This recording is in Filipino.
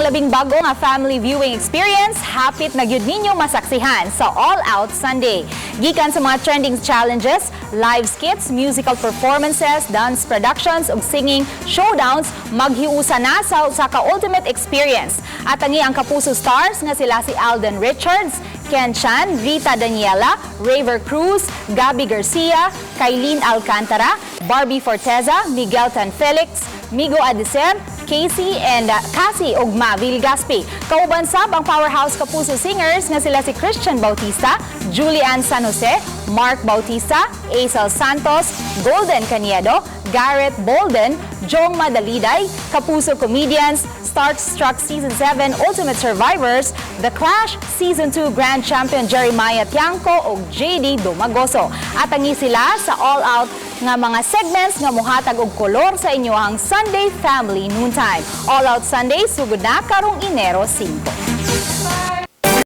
labing bago nga family viewing experience, hapit na gyud ninyo masaksihan sa All Out Sunday. Gikan sa mga trending challenges, live skits, musical performances, dance productions ug singing showdowns, maghiusa na sa ka-ultimate experience. At ang Kapuso stars nga sila si Alden Richards, Ken Chan, Rita Daniela, Raver Cruz, Gabby Garcia, Kailin Alcantara, Barbie Forteza, Miguel Tan Felix, Migo Adesem, Casey and Cassie Ogma Vilgaspi. Kauban sab ang powerhouse Kapuso singers nga sila si Christian Bautista, Julian San Jose, Mark Bautista, Aisel Santos, Golden Caniedo, Garrett Bolden, Jong Madaliday, Kapuso Comedians, Starstruck Season 7 Ultimate Survivors, The Clash Season 2 Grand Champion Jeremiah Tiangco ug JD Dumagoso. At tangi sila sa All Out nga mga segments nga mohatag og kolor sa inyohang Sunday Family Noontime. All Out Sunday sugod na karong Enero 5.